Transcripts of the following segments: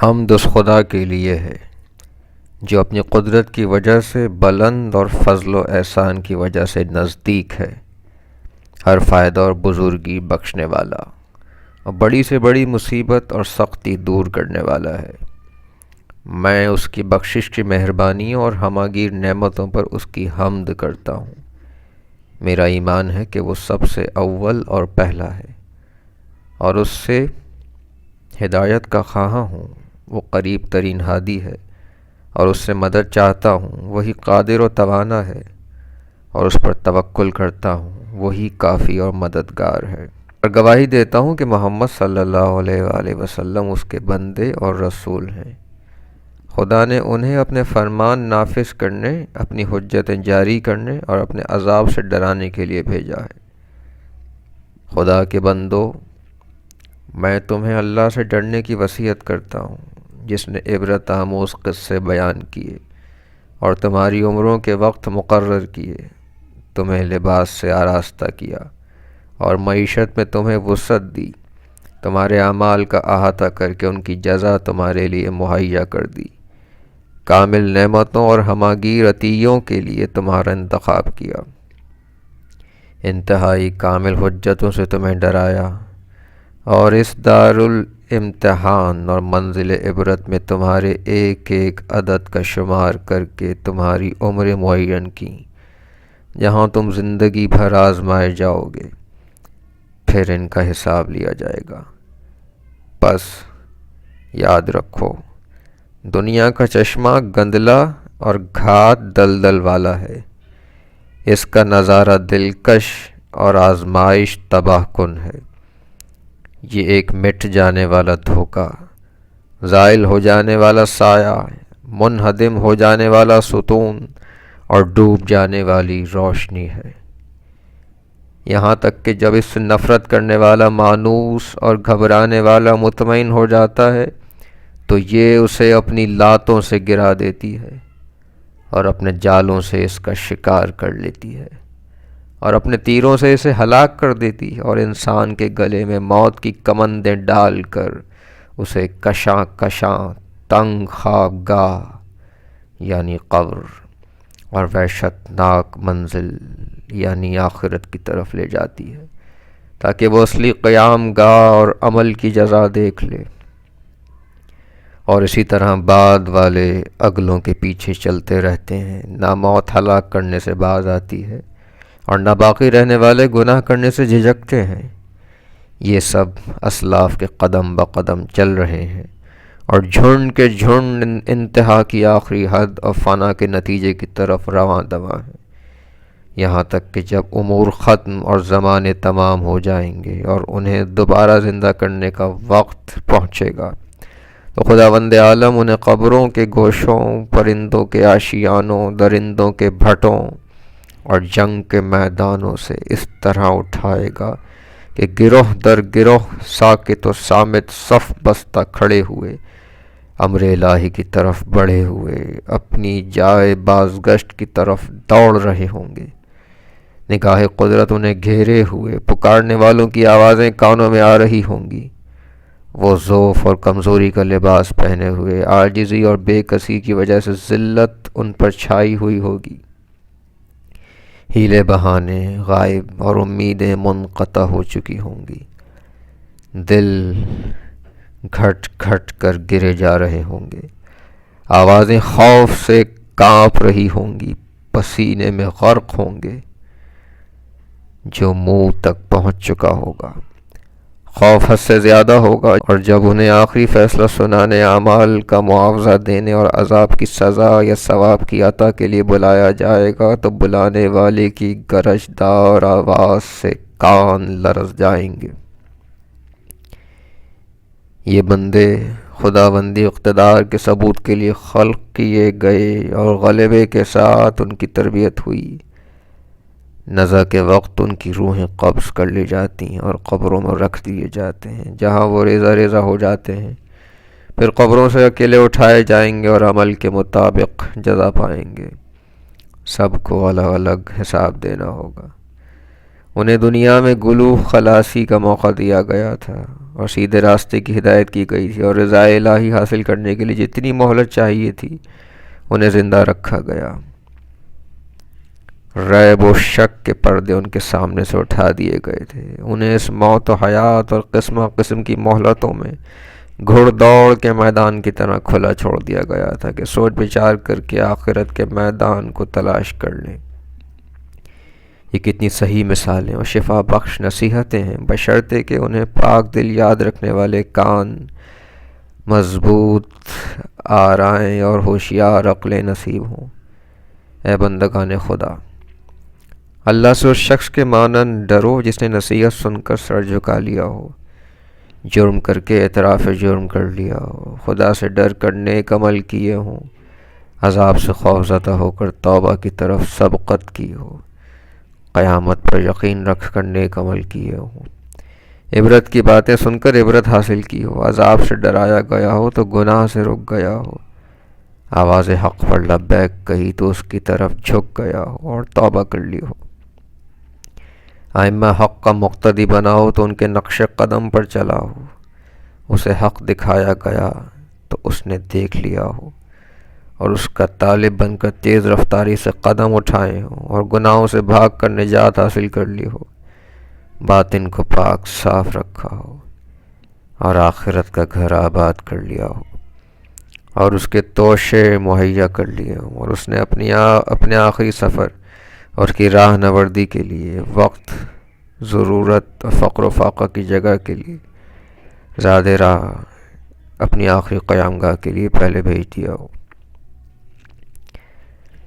حمد اس خدا کے لیے ہے جو اپنی قدرت کی وجہ سے بلند اور فضل و احسان کی وجہ سے نزدیک ہے، ہر فائدہ اور بزرگی بخشنے والا اور بڑی سے بڑی مصیبت اور سختی دور کرنے والا ہے۔ میں اس کی بخشش کی مہربانیوں اور ہماگیر نعمتوں پر اس کی حمد کرتا ہوں۔ میرا ایمان ہے کہ وہ سب سے اول اور پہلا ہے اور اس سے ہدایت کا خواہاں ہوں، وہ قریب ترین ہادی ہے، اور اس سے مدد چاہتا ہوں، وہی قادر و توانا ہے، اور اس پر توکل کرتا ہوں، وہی کافی اور مددگار ہے۔ اور گواہی دیتا ہوں کہ محمد صلی اللہ علیہ وآلہ وسلم اس کے بندے اور رسول ہیں۔ خدا نے انہیں اپنے فرمان نافذ کرنے، اپنی حجتیں جاری کرنے اور اپنے عذاب سے ڈرانے کے لیے بھیجا ہے۔ خدا کے بندو، میں تمہیں اللہ سے ڈرنے کی وصیت کرتا ہوں، جس نے عبرت آموز قصے بیان کیے اور تمہاری عمروں کے وقت مقرر کیے، تمہیں لباس سے آراستہ کیا اور معیشت میں تمہیں وسعت دی، تمہارے اعمال کا احاطہ کر کے ان کی جزا تمہارے لیے مہیا کر دی، کامل نعمتوں اور ہماگیر عطیوں کے لیے تمہارا انتخاب کیا، انتہائی کامل حجتوں سے تمہیں ڈرایا، اور اس دار الامتحان اور منزل عبرت میں تمہارے ایک ایک عدد کا شمار کر کے تمہاری عمر معین کی، جہاں تم زندگی بھر آزمائے جاؤ گے، پھر ان کا حساب لیا جائے گا۔ بس یاد رکھو، دنیا کا چشمہ گندلا اور گھات دلدل والا ہے، اس کا نظارہ دلکش اور آزمائش تباہ کن ہے۔ یہ ایک مٹ جانے والا دھوکہ، زائل ہو جانے والا سایہ، منہدم ہو جانے والا ستون اور ڈوب جانے والی روشنی ہے، یہاں تک کہ جب اس سے نفرت کرنے والا مانوس اور گھبرانے والا مطمئن ہو جاتا ہے تو یہ اسے اپنی لاتوں سے گرا دیتی ہے اور اپنے جالوں سے اس کا شکار کر لیتی ہے اور اپنے تیروں سے اسے ہلاک کر دیتی ہے، اور انسان کے گلے میں موت کی کمندیں ڈال کر اسے کشاں کشاں تنگ خوابگاہ یعنی قبر اور وحشتناک منزل یعنی آخرت کی طرف لے جاتی ہے، تاکہ وہ اصلی قیام گاہ اور عمل کی جزا دیکھ لے، اور اسی طرح بعد والے اگلوں کے پیچھے چلتے رہتے ہیں، نہ موت ہلاک کرنے سے باز آتی ہے اور نہ باقی رہنے والے گناہ کرنے سے جھجکتے ہیں۔ یہ سب اسلاف کے قدم بقدم چل رہے ہیں اور جھنڈ کے جھنڈ انتہا کی آخری حد اور فنا کے نتیجے کی طرف رواں دواں ہیں، یہاں تک کہ جب امور ختم اور زمانے تمام ہو جائیں گے اور انہیں دوبارہ زندہ کرنے کا وقت پہنچے گا تو خداوند عالم انہیں قبروں کے گوشوں، پرندوں کے آشیانوں، درندوں کے بھٹوں اور جنگ کے میدانوں سے اس طرح اٹھائے گا کہ گروہ در گروہ ساکت و صامت صف بستہ کھڑے ہوئے امر الہی کی طرف بڑھے ہوئے اپنی جائے بازگشت کی طرف دوڑ رہے ہوں گے، نگاہ قدرت انہیں گھیرے ہوئے پکارنے والوں کی آوازیں کانوں میں آ رہی ہوں گی، وہ ضعف اور کمزوری کا لباس پہنے ہوئے، عاجزی اور بے کسی کی وجہ سے ذلت ان پر چھائی ہوئی ہوگی، ہیلے بہانے غائب اور امیدیں منقطع ہو چکی ہوں گی، دل گھٹ گھٹ کر گرے جا رہے ہوں گے، آوازیں خوف سے کانپ رہی ہوں گی، پسینے میں غرق ہوں گے، جو منہ تک پہنچ چکا ہوگا، خوف حد سے زیادہ ہوگا، اور جب انہیں آخری فیصلہ سنانے، اعمال کا معاوضہ دینے اور عذاب کی سزا یا ثواب کی عطا کے لیے بلایا جائے گا تو بلانے والے کی گرجدار آواز سے کان لرز جائیں گے۔ یہ بندے خداوندی اقتدار کے ثبوت کے لیے خلق کیے گئے اور غلبے کے ساتھ ان کی تربیت ہوئی، نزع کے وقت ان کی روحیں قبض کر لی جاتی ہیں اور قبروں میں رکھ دیے جاتے ہیں، جہاں وہ ریزہ ریزہ ہو جاتے ہیں، پھر قبروں سے اکیلے اٹھائے جائیں گے اور عمل کے مطابق جزا پائیں گے، سب کو الگ الگ حساب دینا ہوگا، انہیں دنیا میں گلو خلاصی کا موقع دیا گیا تھا اور سیدھے راستے کی ہدایت کی گئی تھی، اور رضا الہی حاصل کرنے کے لیے جتنی مہلت چاہیے تھی انہیں زندہ رکھا گیا۔ ریب و شک کے پردے ان کے سامنے سے اٹھا دیے گئے تھے۔ انہیں اس موت و حیات اور قسم قسم کی مہلتوں میں گھڑ دوڑ کے میدان کی طرح کھلا چھوڑ دیا گیا تھا کہ سوچ بچار کر کے آخرت کے میدان کو تلاش کر لیں۔ یہ کتنی صحیح مثالیں اور شفا بخش نصیحتیں ہیں، بشرطے کہ انہیں پاک دل یاد رکھنے والے کان، مضبوط آرائیں اور ہوشیار عقلیں نصیب ہوں۔ اے بندگان خدا، اللہ سے اس شخص کے مانند ڈرو جس نے نصیحت سن کر سر جھکا لیا ہو، جرم کر کے اعتراف جرم کر لیا ہو، خدا سے ڈر کر نیک عمل کیے ہوں، عذاب سے خوف زدہ ہو کر توبہ کی طرف سبقت کی ہو، قیامت پر یقین رکھ کر نیک عمل کیے ہوں، عبرت کی باتیں سن کر عبرت حاصل کی ہو، عذاب سے ڈرایا گیا ہو تو گناہ سے رک گیا ہو، آواز حق پر لبیک کہی تو اس کی طرف جھک گیا ہو اور توبہ کر لی ہو، ائمہ حق کا مقتدی بنا ہو تو ان کے نقش قدم پر چلا ہو، اسے حق دکھایا گیا تو اس نے دیکھ لیا ہو اور اس کا طالب بن کر تیز رفتاری سے قدم اٹھائے ہوں اور گناہوں سے بھاگ کر نجات حاصل کر لی ہو، باطن کو پاک صاف رکھا ہو اور آخرت کا گھر آباد کر لیا ہو اور اس کے توشے مہیا کر لیے ہوں، اور اس نے اپنے آخری سفر اور کی راہ نوردی کے لیے وقت، ضرورت اور فقر و فاقہ کی جگہ کے لیے زاد راہ اپنی آخری قیام گاہ کے لیے پہلے بھیج دیا ہو۔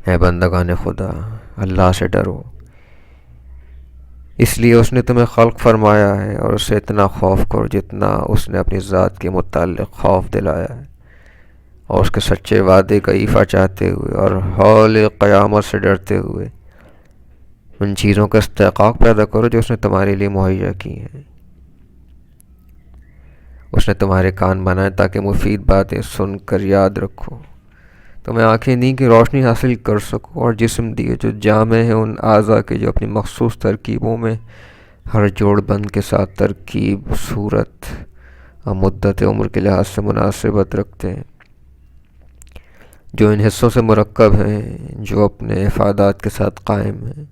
اے بندگان خدا، اللہ سے ڈرو، اس لیے اس نے تمہیں خلق فرمایا ہے، اور اس سے اتنا خوف کرو جتنا اس نے اپنی ذات کے متعلق خوف دلایا ہے، اور اس کے سچے وعدے کا ایفا چاہتے ہوئے اور ہول قیامت سے ڈرتے ہوئے ان چیزوں کا استحقاق پیدا کرو جو اس نے تمہارے لیے مہیا کی ہیں۔ اس نے تمہارے کان بنائے تاکہ مفید باتیں سن کر یاد رکھو، تمہیں آنکھیں دیں کہ روشنی حاصل کر سکو، اور جسم دیے جو جامع ہیں ان اعضاء کے جو اپنی مخصوص ترکیبوں میں ہر جوڑ بند کے ساتھ ترکیب، صورت اور مدت عمر کے لحاظ سے مناسبت رکھتے ہیں، جو ان حصوں سے مرکب ہیں جو اپنے افادات کے ساتھ قائم ہیں،